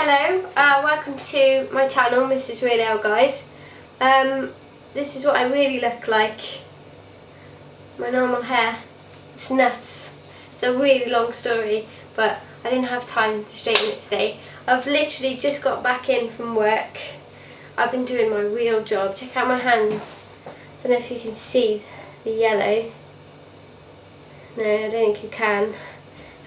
Hello, welcome to my channel, Mrs. Real Ale Guide. This is what I really look like. My normal hair. It's nuts. It's a really long story, but I didn't have time to straighten it today. I've literally just got back in from work. I've been doing my real job. Check out my hands. I don't know if you can see the yellow. No, I don't think you can.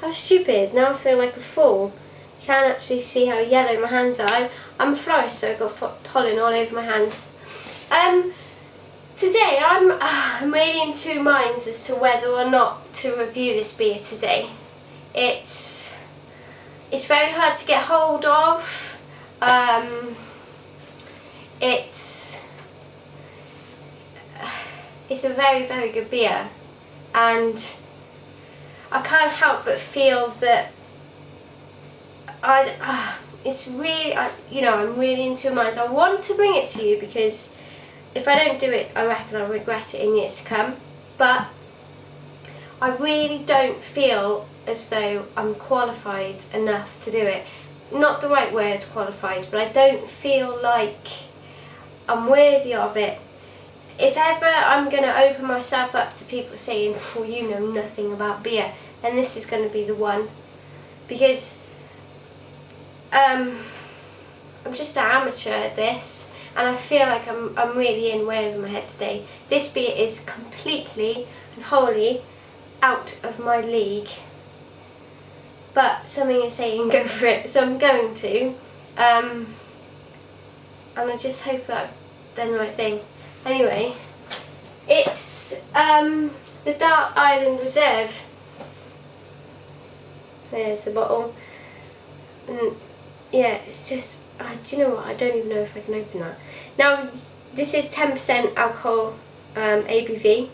How stupid. Now I feel like a fool. You can't actually see how yellow my hands are. I'm a florist, so I've got pollen all over my hands. Today I'm really in two minds as to whether or not to review this beer today. It's very hard to get hold of. It's a very, very good beer, and I can't help but feel that it's really, I'm really in two minds. I want to bring it to you because if I don't do it, I reckon I'll regret it in years to come. But I really don't feel as though I'm qualified enough to do it. Not the right word, qualified, but I don't feel like I'm worthy of it. If ever I'm going to open myself up to people saying, "Oh, you know nothing about beer," then this is going to be the one. Because I'm just an amateur at this, and I feel like I'm really in way over my head today. This beer is completely and wholly out of my league. But something is saying go for it, so I'm going to. And I just hope that I've done the right thing. Anyway, it's the Dark Island Reserve. There's the bottle. And yeah, it's just, do you know what, I don't even know if I can open that. Now, this is 10% alcohol ABV. It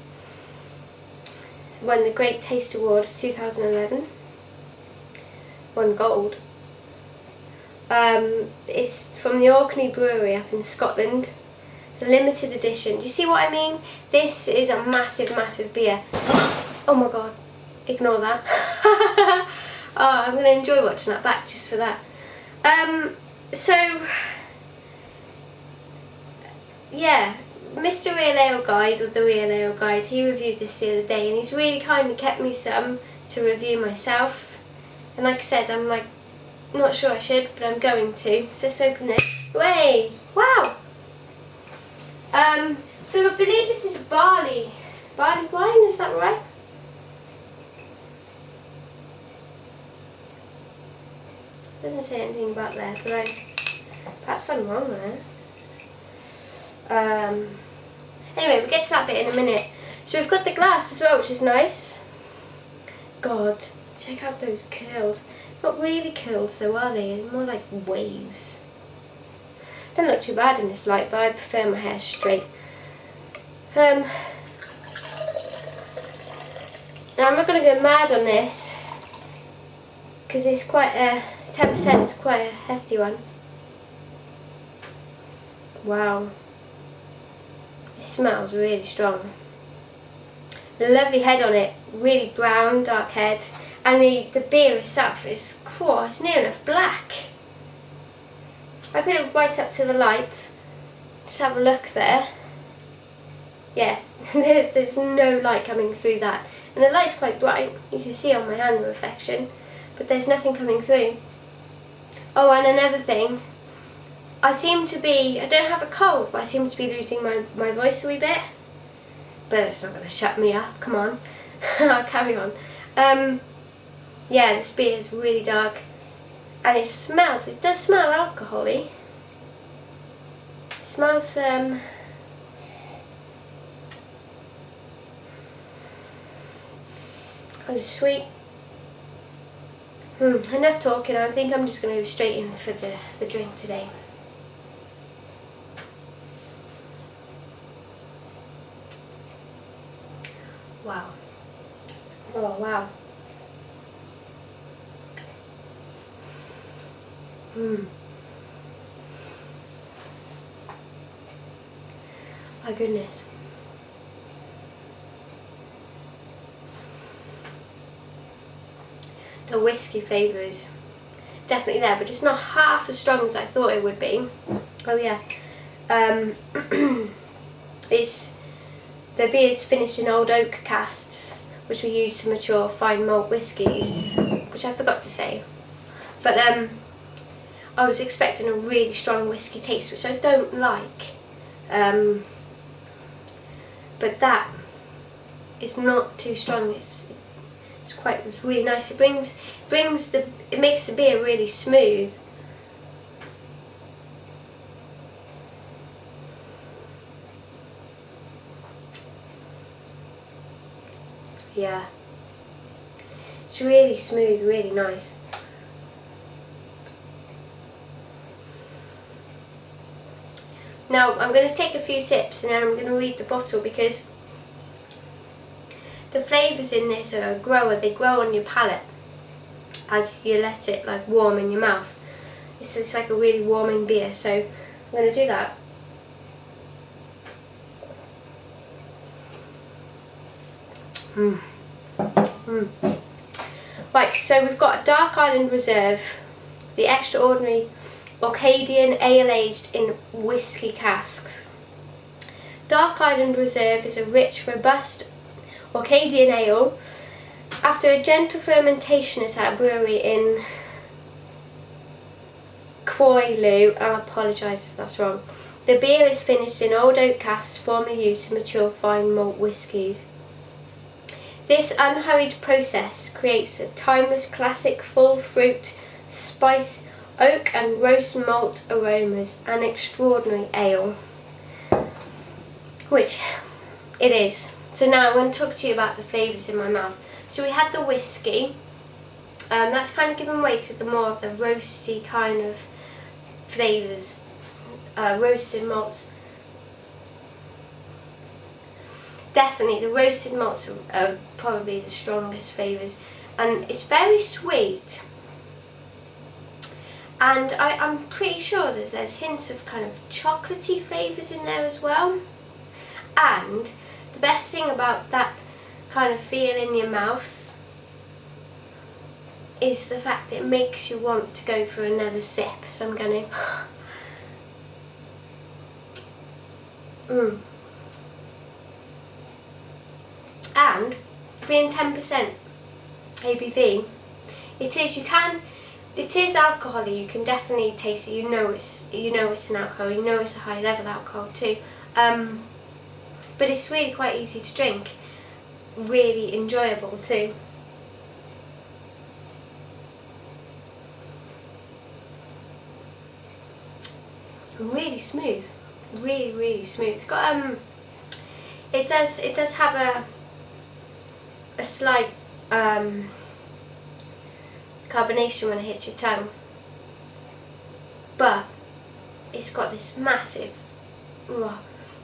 won the Great Taste Award of 2011. Won gold. It's from the Orkney Brewery up in Scotland. It's a limited edition. Do you see what I mean? This is a massive, massive beer. Oh my god, ignore that. Oh, I'm going to enjoy watching that back just for that. So, yeah, Mr. Real Ale Guide, or the Real Ale Guide, he reviewed this the other day, and he's really kindly kept me some to review myself. And like I said, I'm like, not sure I should, but I'm going to. So let's open this. Way! Wow! So I believe this is a barley wine, is that right? Doesn't say anything about there, but perhaps I'm wrong there. Anyway, we'll get to that bit in a minute. So we've got the glass as well, which is nice. God, check out those curls. Not really curls though, are they? They're more like waves. Don't look too bad in this light, but I prefer my hair straight. Now I'm not going to go mad on this, because it's quite a 10% is quite a hefty one. Wow. It smells really strong. The lovely head on it, really brown, dark head. And the beer itself is cool, it's near enough black. I put it right up to the light. Just have a look there. Yeah, there's no light coming through that. And the light's quite bright. You can see on my hand the reflection. But there's nothing coming through. Oh, and another thing, I don't have a cold, but I seem to be losing my voice a wee bit. But it's not going to shut me up, come on. I'll carry on. Yeah, this beer is really dark. And it does smell alcohol-y. It smells, kind of sweet. Enough talking. I think I'm just going to go straight in for the drink today. Wow. Oh, wow. My goodness. The whiskey flavours definitely there, but it's not half as strong as I thought it would be. Oh yeah. The beer's finished in old oak casks, which we use to mature fine malt whiskies, which I forgot to say. But I was expecting a really strong whiskey taste, which I don't like. But that is not too strong. It's really nice. It makes the beer really smooth. Yeah, it's really smooth, really nice. Now I'm going to take a few sips and then I'm going to read the bottle, because the flavours in this are a grower. They grow on your palate as you let it like warm in your mouth. It's like a really warming beer, so I'm going to do that. Right, so we've got a Dark Island Reserve, the extraordinary Orcadian ale aged in whisky casks. Dark Island Reserve is a rich, robust Orcadian ale. After a gentle fermentation at our brewery in Croyloo, I apologise if that's wrong, the beer is finished in old oak casks formerly used to mature fine malt whiskies. This unhurried process creates a timeless classic full fruit, spice, oak and roast malt aromas, an extraordinary ale. Which it is. So now I'm going to talk to you about the flavours in my mouth. So we had the whiskey, that's kind of given way to the more of the roasty kind of flavours, roasted malts. Definitely the roasted malts are probably the strongest flavours, and it's very sweet, and I'm pretty sure that there's hints of kind of chocolatey flavours in there as well. And the best thing about that kind of feel in your mouth is the fact that it makes you want to go for another sip. So I'm going to and being 10% ABV, it is alcohol-y. You can definitely taste it. You know it's an alcohol. You know it's a high level alcohol too. But it's really quite easy to drink. Really enjoyable too. Really smooth. Really smooth. It's got it does have a slight carbonation when it hits your tongue, but it's got this massive,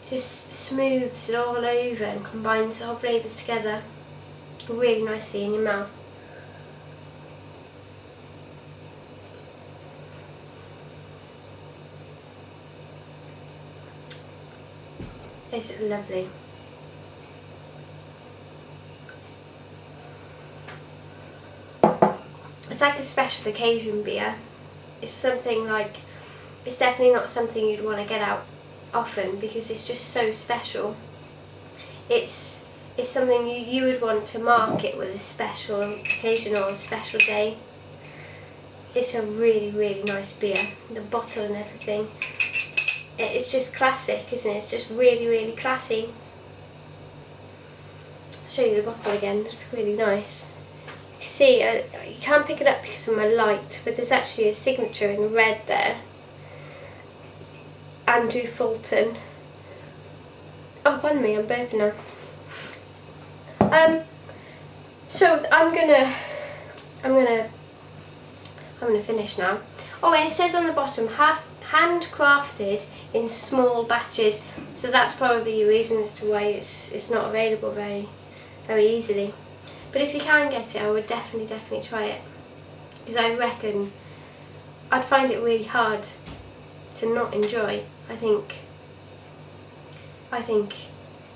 just smooths it all over and combines all flavours together really nicely in your mouth. It's lovely. It's like a special occasion beer. It's definitely not something you'd want to get out often, because it's just so special. It's something you would want to market with a special occasion or a special day. It's a really nice beer. The bottle and everything. It's just classic, isn't it? It's just really classy. I'll show you the bottle again. It's really nice. You see, you can't pick it up because of my light, but there's actually a signature in red there. Andrew Fulton. Oh, pardon me, I'm burping now. So I'm gonna finish now. Oh, and it says on the bottom, handcrafted in small batches. So that's probably a reason as to why it's not available very easily. But if you can get it, I would definitely try it, because I reckon I'd find it really hard to not enjoy. I think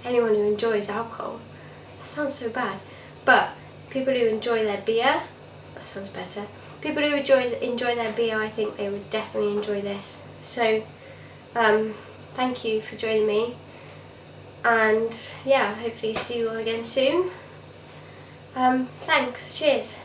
anyone who enjoys alcohol, that sounds so bad, but people who enjoy their beer, that sounds better. people who enjoy their beer, I think they would definitely enjoy this. So thank you for joining me, and yeah, hopefully see you all again soon. Thanks, cheers.